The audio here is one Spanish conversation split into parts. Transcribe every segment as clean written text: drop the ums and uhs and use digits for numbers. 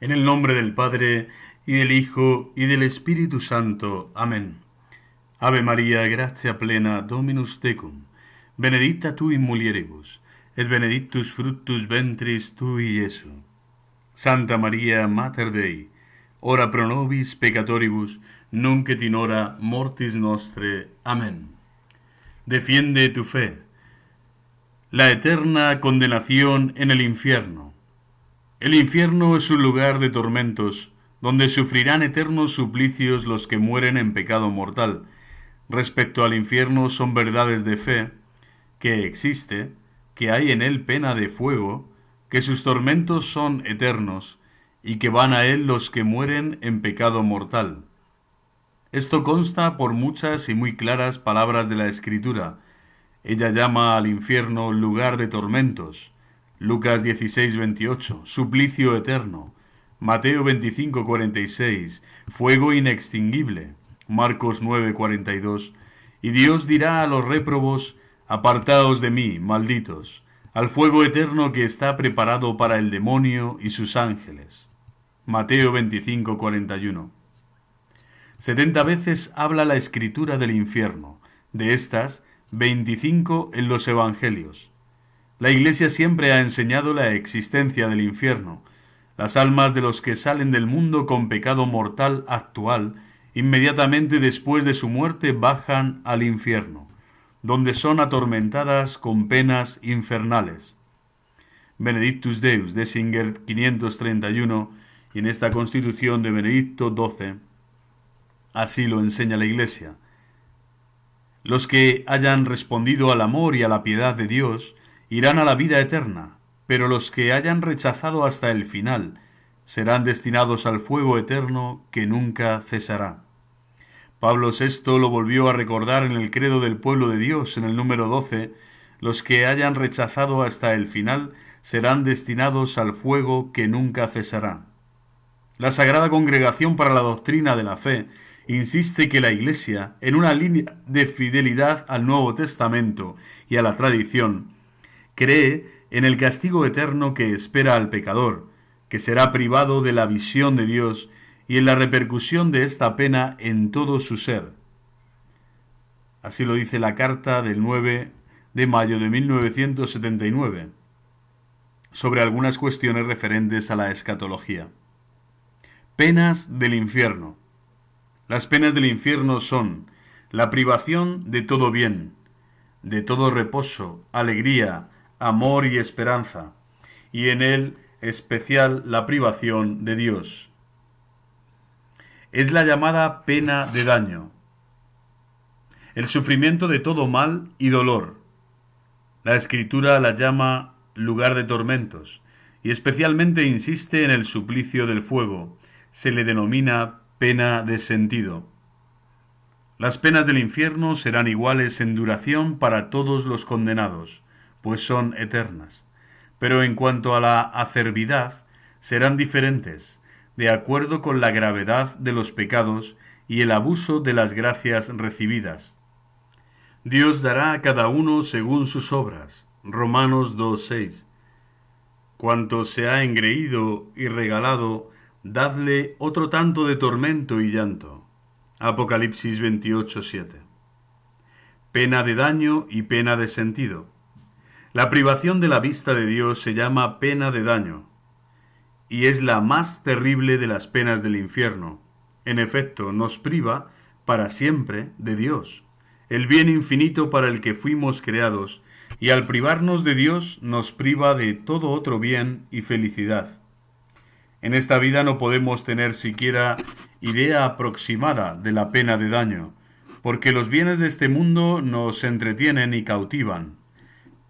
En el nombre del Padre, y del Hijo, y del Espíritu Santo. Amén. Ave María, gratia plena, Dominus tecum, benedicta tu in mulieribus, et benedictus fructus ventris tui, Iesu. Santa María, Mater Dei, ora pro nobis peccatoribus, nunc et in hora mortis nostre. Amén. Defiende tu fe. La eterna condenación en el infierno. El infierno es un lugar de tormentos, donde sufrirán eternos suplicios los que mueren en pecado mortal. Respecto al infierno son verdades de fe, que existe, que hay en él pena de fuego, que sus tormentos son eternos, y que van a él los que mueren en pecado mortal. Esto consta por muchas y muy claras palabras de la Escritura. Ella llama al infierno lugar de tormentos. Lucas 16:28, suplicio eterno. Mateo 25:46, fuego inextinguible. Marcos 9:42, y Dios dirá a los réprobos: apartaos de mí, malditos, al fuego eterno que está preparado para el demonio y sus ángeles. Mateo 25:41. 70 veces habla la Escritura del infierno, de estas, 25 en los Evangelios. La Iglesia siempre ha enseñado la existencia del infierno. Las almas de los que salen del mundo con pecado mortal actual, inmediatamente después de su muerte bajan al infierno, donde son atormentadas con penas infernales. Benedictus Deus, de Singer 531, y en esta Constitución de Benedicto XII, así lo enseña la Iglesia. Los que hayan respondido al amor y a la piedad de Dios irán a la vida eterna, pero los que hayan rechazado hasta el final serán destinados al fuego eterno que nunca cesará. Pablo VI lo volvió a recordar en el credo del pueblo de Dios, en el número 12, los que hayan rechazado hasta el final serán destinados al fuego que nunca cesará. La Sagrada Congregación para la Doctrina de la Fe insiste que la Iglesia, en una línea de fidelidad al Nuevo Testamento y a la tradición, cree en el castigo eterno que espera al pecador, que será privado de la visión de Dios, y en la repercusión de esta pena en todo su ser. Así lo dice la carta del 9 de mayo de 1979, sobre algunas cuestiones referentes a la escatología. Penas del infierno. Las penas del infierno son la privación de todo bien, de todo reposo, alegría, amor y esperanza, y en él especial la privación de Dios. Es la llamada pena de daño, el sufrimiento de todo mal y dolor. La Escritura la llama lugar de tormentos, y especialmente insiste en el suplicio del fuego. Se le denomina pena de sentido. Las penas del infierno serán iguales en duración para todos los condenados, pues son eternas. Pero en cuanto a la acervidad, serán diferentes, de acuerdo con la gravedad de los pecados y el abuso de las gracias recibidas. Dios dará a cada uno según sus obras. Romanos 2:6. Cuanto se ha engreído y regalado, dadle otro tanto de tormento y llanto. Apocalipsis 28:7. Pena de daño y pena de sentido. La privación de la vista de Dios se llama pena de daño, y es la más terrible de las penas del infierno. En efecto, nos priva para siempre de Dios, el bien infinito para el que fuimos creados, y al privarnos de Dios nos priva de todo otro bien y felicidad. En esta vida no podemos tener siquiera idea aproximada de la pena de daño, porque los bienes de este mundo nos entretienen y cautivan.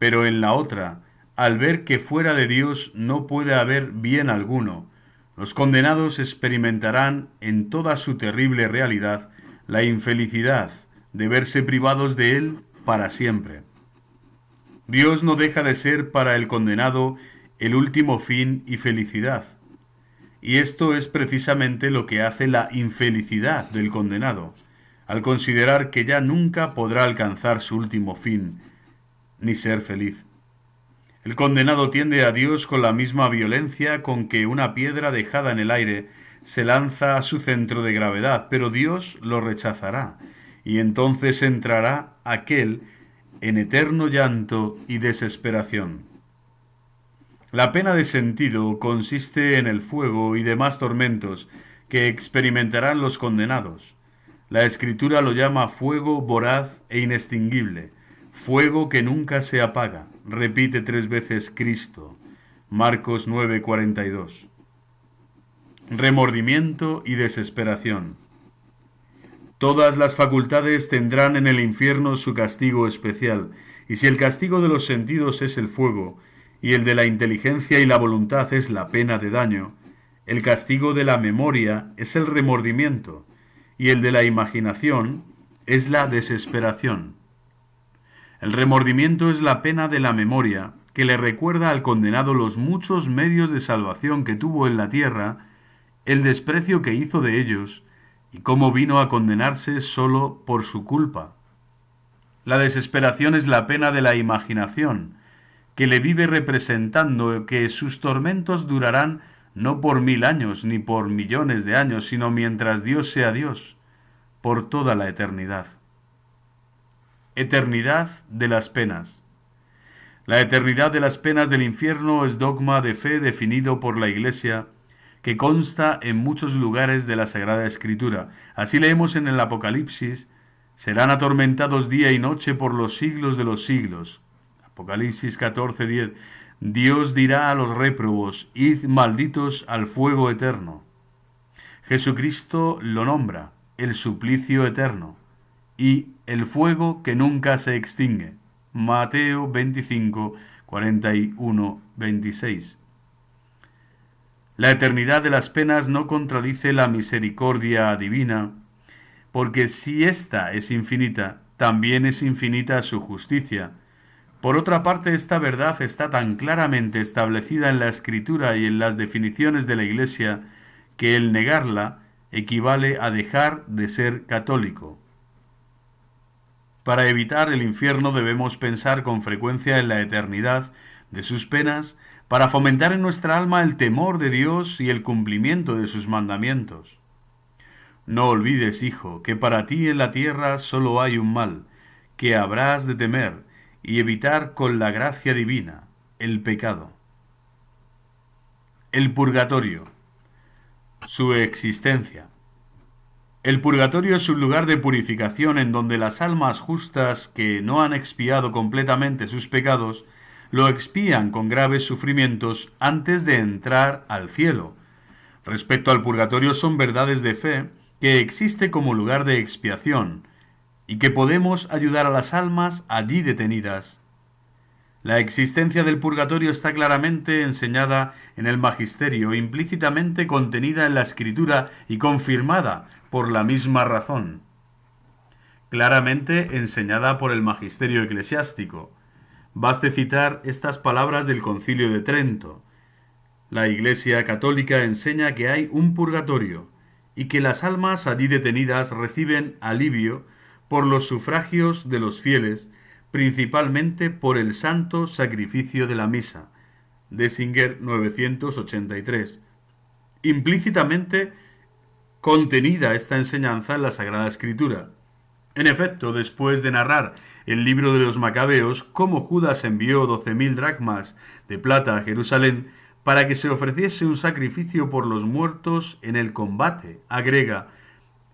Pero en la otra, al ver que fuera de Dios no puede haber bien alguno, los condenados experimentarán en toda su terrible realidad la infelicidad de verse privados de Él para siempre. Dios no deja de ser para el condenado el último fin y felicidad. Y esto es precisamente lo que hace la infelicidad del condenado, al considerar que ya nunca podrá alcanzar su último fin, ni ser feliz. El condenado tiende a Dios con la misma violencia con que una piedra dejada en el aire se lanza a su centro de gravedad, pero Dios lo rechazará, y entonces entrará aquel en eterno llanto y desesperación. La pena de sentido consiste en el fuego y demás tormentos que experimentarán los condenados. La Escritura lo llama fuego voraz e inextinguible, fuego que nunca se apaga. Repite 3 veces Cristo. Marcos 9:42. Remordimiento y desesperación. Todas las facultades tendrán en el infierno su castigo especial, y si el castigo de los sentidos es el fuego, y el de la inteligencia y la voluntad es la pena de daño, el castigo de la memoria es el remordimiento, y el de la imaginación es la desesperación. El remordimiento es la pena de la memoria, que le recuerda al condenado los muchos medios de salvación que tuvo en la tierra, el desprecio que hizo de ellos, y cómo vino a condenarse solo por su culpa. La desesperación es la pena de la imaginación, que le vive representando que sus tormentos durarán no por 1000 años ni por millones de años, sino mientras Dios sea Dios, por toda la eternidad. Eternidad de las penas. La eternidad de las penas del infierno es dogma de fe definido por la Iglesia, que consta en muchos lugares de la Sagrada Escritura. Así leemos en el Apocalipsis: serán atormentados día y noche por los siglos de los siglos. Apocalipsis 14:10. Dios dirá a los réprobos: id malditos al fuego eterno. Jesucristo lo nombra el suplicio eterno y el fuego que nunca se extingue. Mateo 25:41-26. La eternidad de las penas no contradice la misericordia divina, porque si ésta es infinita, también es infinita su justicia. Por otra parte, esta verdad está tan claramente establecida en la Escritura y en las definiciones de la Iglesia, que el negarla equivale a dejar de ser católico. Para evitar el infierno debemos pensar con frecuencia en la eternidad de sus penas, para fomentar en nuestra alma el temor de Dios y el cumplimiento de sus mandamientos. No olvides, hijo, que para ti en la tierra solo hay un mal, que habrás de temer y evitar con la gracia divina, el pecado. El purgatorio. Su existencia. El purgatorio es un lugar de purificación en donde las almas justas que no han expiado completamente sus pecados lo expían con graves sufrimientos antes de entrar al cielo. Respecto al purgatorio, son verdades de fe que existe como lugar de expiación y que podemos ayudar a las almas allí detenidas. La existencia del purgatorio está claramente enseñada en el magisterio, implícitamente contenida en la Escritura y confirmada por la misma razón. Claramente enseñada por el magisterio eclesiástico. Baste citar estas palabras del Concilio de Trento. La Iglesia católica enseña que hay un purgatorio y que las almas allí detenidas reciben alivio por los sufragios de los fieles, principalmente por el santo sacrificio de la misa. De Singer 983. Implícitamente contenida esta enseñanza en la Sagrada Escritura. En efecto, después de narrar el libro de los Macabeos cómo Judas envió 12.000 dracmas de plata a Jerusalén para que se ofreciese un sacrificio por los muertos en el combate, agrega: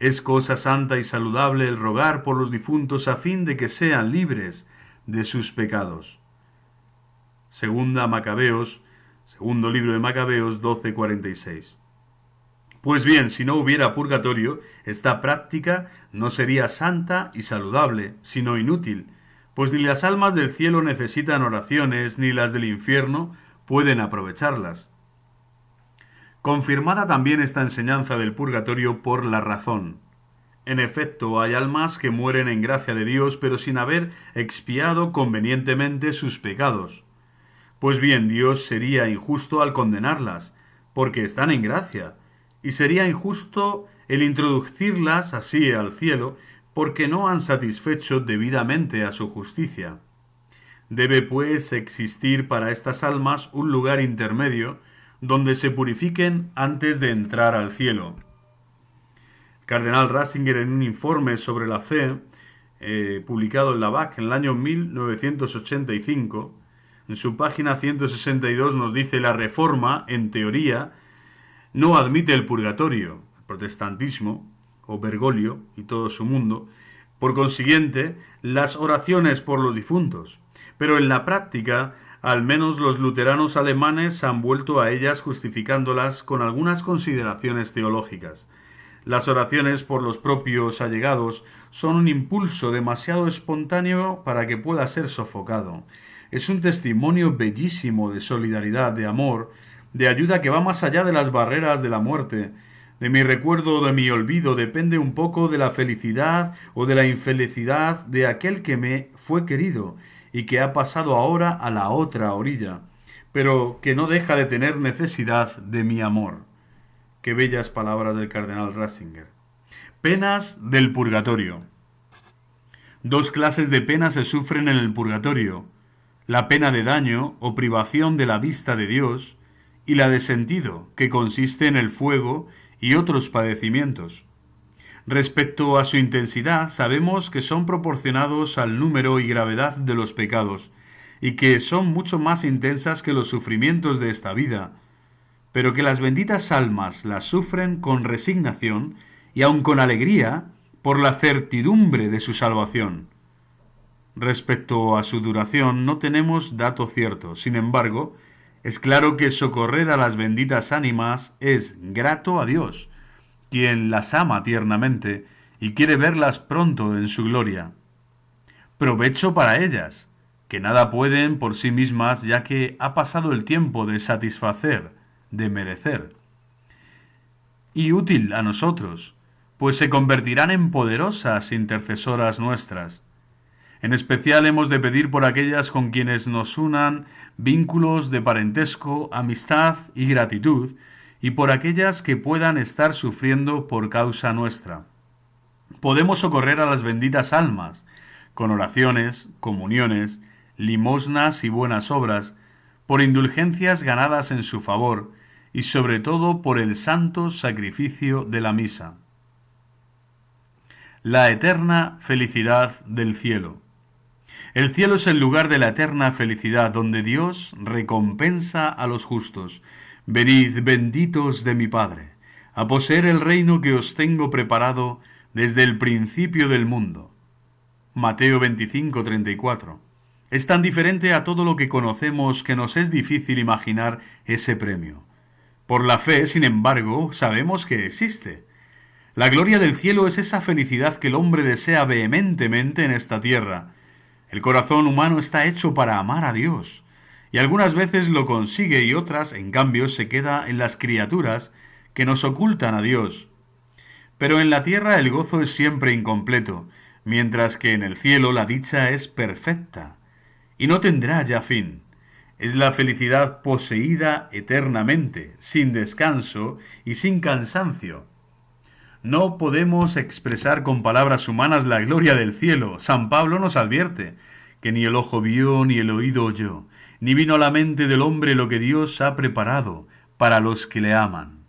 es cosa santa y saludable el rogar por los difuntos a fin de que sean libres de sus pecados. Segundo libro de Macabeos 12:46. Pues bien, si no hubiera purgatorio, esta práctica no sería santa y saludable, sino inútil, pues ni las almas del cielo necesitan oraciones, ni las del infierno pueden aprovecharlas. Confirmada también esta enseñanza del purgatorio por la razón. En efecto, hay almas que mueren en gracia de Dios, pero sin haber expiado convenientemente sus pecados. Pues bien, Dios sería injusto al condenarlas, porque están en gracia, y sería injusto el introducirlas así al cielo, porque no han satisfecho debidamente a su justicia. Debe, pues, existir para estas almas un lugar intermedio donde se purifiquen antes de entrar al cielo. El cardenal Ratzinger, en un informe sobre la fe, publicado en la BAC en el año 1985, en su página 162 nos dice: la Reforma, en teoría, no admite el purgatorio, el protestantismo, o Bergoglio y todo su mundo, por consiguiente, las oraciones por los difuntos. Pero en la práctica, al menos los luteranos alemanes han vuelto a ellas justificándolas con algunas consideraciones teológicas. Las oraciones por los propios allegados son un impulso demasiado espontáneo para que pueda ser sofocado. Es un testimonio bellísimo de solidaridad, de amor, de ayuda que va más allá de las barreras de la muerte. De mi recuerdo o de mi olvido depende un poco de la felicidad o de la infelicidad de aquel que me fue querido y que ha pasado ahora a la otra orilla, pero que no deja de tener necesidad de mi amor. Qué bellas palabras del cardenal Ratzinger. Penas del purgatorio. Dos clases de penas se sufren en el purgatorio: la pena de daño o privación de la vista de Dios, y la de sentido, que consiste en el fuego y otros padecimientos. Respecto a su intensidad, sabemos que son proporcionados al número y gravedad de los pecados, y que son mucho más intensas que los sufrimientos de esta vida, pero que las benditas almas las sufren con resignación y aun con alegría por la certidumbre de su salvación. Respecto a su duración no tenemos dato cierto. Sin embargo, es claro que socorrer a las benditas ánimas es grato a Dios, quien las ama tiernamente y quiere verlas pronto en su gloria. Provecho para ellas, que nada pueden por sí mismas, ya que ha pasado el tiempo de satisfacer, de merecer. Y útil a nosotros, pues se convertirán en poderosas intercesoras nuestras. En especial hemos de pedir por aquellas con quienes nos unan vínculos de parentesco, amistad y gratitud, y por aquellas que puedan estar sufriendo por causa nuestra. Podemos socorrer a las benditas almas, con oraciones, comuniones, limosnas y buenas obras, por indulgencias ganadas en su favor, y sobre todo por el santo sacrificio de la misa. La eterna felicidad del cielo. El cielo es el lugar de la eterna felicidad, donde Dios recompensa a los justos. Venid, benditos de mi Padre, a poseer el reino que os tengo preparado desde el principio del mundo. Mateo 25:34. Es tan diferente a todo lo que conocemos que nos es difícil imaginar ese premio. Por la fe, sin embargo, sabemos que existe. La gloria del cielo es esa felicidad que el hombre desea vehementemente en esta tierra. El corazón humano está hecho para amar a Dios, y algunas veces lo consigue y otras, en cambio, se queda en las criaturas que nos ocultan a Dios. Pero en la tierra el gozo es siempre incompleto, mientras que en el cielo la dicha es perfecta, y no tendrá ya fin. Es la felicidad poseída eternamente, sin descanso y sin cansancio. No podemos expresar con palabras humanas la gloria del cielo. San Pablo nos advierte que ni el ojo vio ni el oído oyó, ni vino a la mente del hombre lo que Dios ha preparado para los que le aman.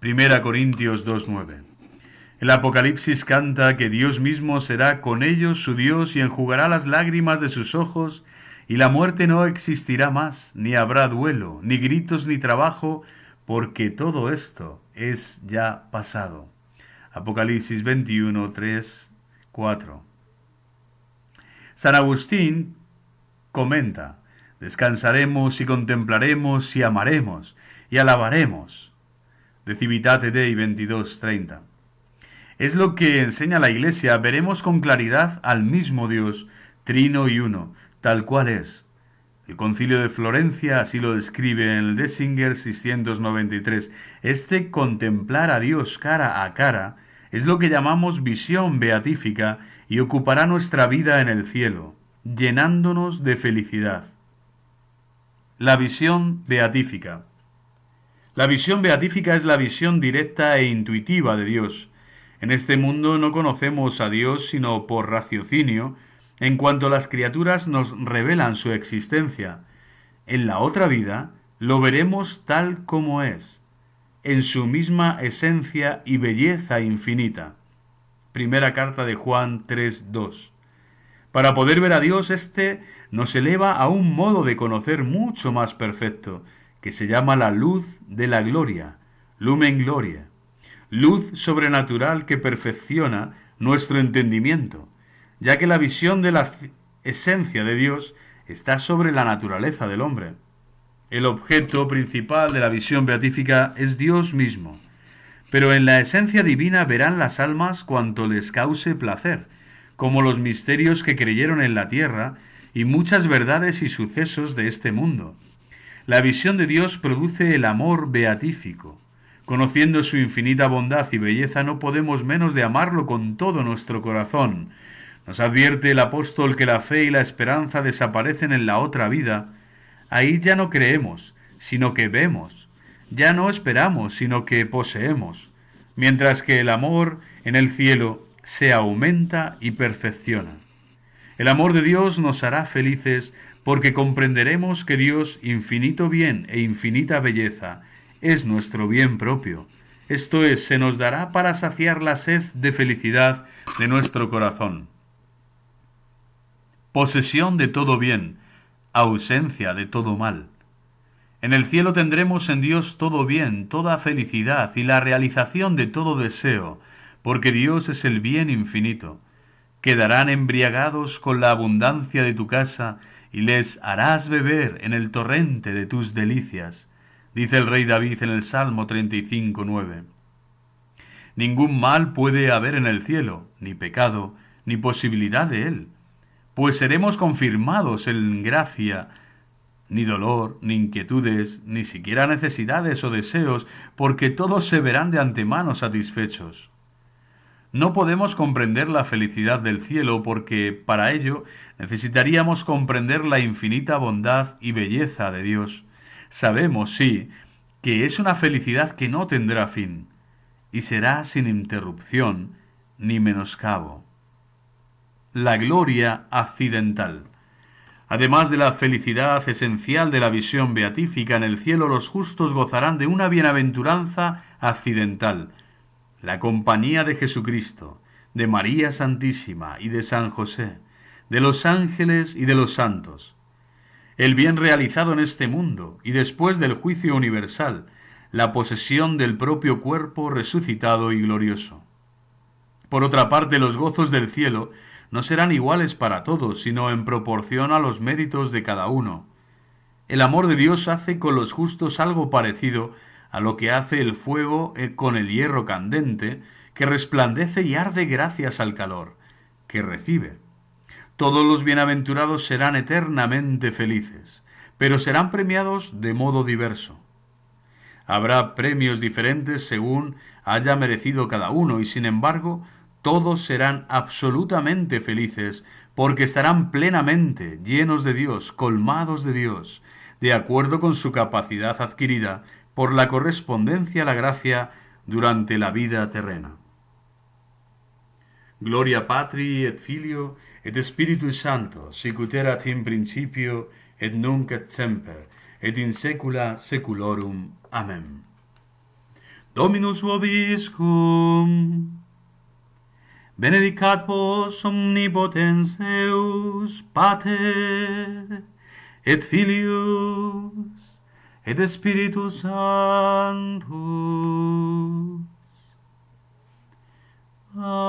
1 Corintios 2:9. El Apocalipsis canta que Dios mismo será con ellos su Dios y enjugará las lágrimas de sus ojos, y la muerte no existirá más, ni habrá duelo, ni gritos, ni trabajo, porque todo esto es ya pasado. Apocalipsis 21:3, 4. San Agustín comenta: descansaremos y contemplaremos y amaremos y alabaremos. De Civitate Dei 22:30. Es lo que enseña la Iglesia. Veremos con claridad al mismo Dios, trino y uno, tal cual es. El Concilio de Florencia así lo describe en el Dessinger 693. Este contemplar a Dios cara a cara es lo que llamamos visión beatífica y ocupará nuestra vida en el cielo, llenándonos de felicidad. La visión beatífica. La visión beatífica es la visión directa e intuitiva de Dios. En este mundo no conocemos a Dios sino por raciocinio en cuanto las criaturas nos revelan su existencia. En la otra vida lo veremos tal como es, en su misma esencia y belleza infinita. Primera carta de Juan 3:2. Para poder ver a Dios, éste nos eleva a un modo de conocer mucho más perfecto, que se llama la luz de la gloria, lumen gloria, luz sobrenatural que perfecciona nuestro entendimiento, ya que la visión de la esencia de Dios está sobre la naturaleza del hombre. El objeto principal de la visión beatífica es Dios mismo, pero en la esencia divina verán las almas cuanto les cause placer, como los misterios que creyeron en la tierra y muchas verdades y sucesos de este mundo. La visión de Dios produce el amor beatífico. Conociendo su infinita bondad y belleza, no podemos menos de amarlo con todo nuestro corazón. Nos advierte el apóstol que la fe y la esperanza desaparecen en la otra vida. Ahí ya no creemos, sino que vemos. Ya no esperamos, sino que poseemos. Mientras que el amor en el cielo se aumenta y perfecciona. El amor de Dios nos hará felices porque comprenderemos que Dios, infinito bien e infinita belleza, es nuestro bien propio. Esto es, se nos dará para saciar la sed de felicidad de nuestro corazón. Posesión de todo bien, ausencia de todo mal. En el cielo tendremos en Dios todo bien, toda felicidad y la realización de todo deseo, porque Dios es el bien infinito. Quedarán embriagados con la abundancia de tu casa y les harás beber en el torrente de tus delicias, dice el rey David en el Salmo 35:9. Ningún mal puede haber en el cielo, ni pecado, ni posibilidad de él, pues seremos confirmados en gracia. Ni dolor, ni inquietudes, ni siquiera necesidades o deseos, porque todos se verán de antemano satisfechos. No podemos comprender la felicidad del cielo porque, para ello, necesitaríamos comprender la infinita bondad y belleza de Dios. Sabemos, sí, que es una felicidad que no tendrá fin, y será sin interrupción ni menoscabo. La gloria accidental. Además de la felicidad esencial de la visión beatífica, en el cielo los justos gozarán de una bienaventuranza accidental, la compañía de Jesucristo, de María Santísima y de San José, de los ángeles y de los santos. El bien realizado en este mundo y después del juicio universal, la posesión del propio cuerpo resucitado y glorioso. Por otra parte, los gozos del cielo no serán iguales para todos, sino en proporción a los méritos de cada uno. El amor de Dios hace con los justos algo parecido a lo que hace el fuego con el hierro candente, que resplandece y arde gracias al calor que recibe. Todos los bienaventurados serán eternamente felices, pero serán premiados de modo diverso. Habrá premios diferentes según haya merecido cada uno, y sin embargo, todos serán absolutamente felices, porque estarán plenamente llenos de Dios, colmados de Dios, de acuerdo con su capacidad adquirida por la correspondencia a la gracia durante la vida terrena. Gloria Patri et Filio et Spiritus Sancto, sic ut erat in principio et nunc et semper et in saecula saeculorum. Amen. Dominus vobiscum. Benedicat vos omnipotens Deus, Pater, et Filius, et Spiritus Sanctus. Amen.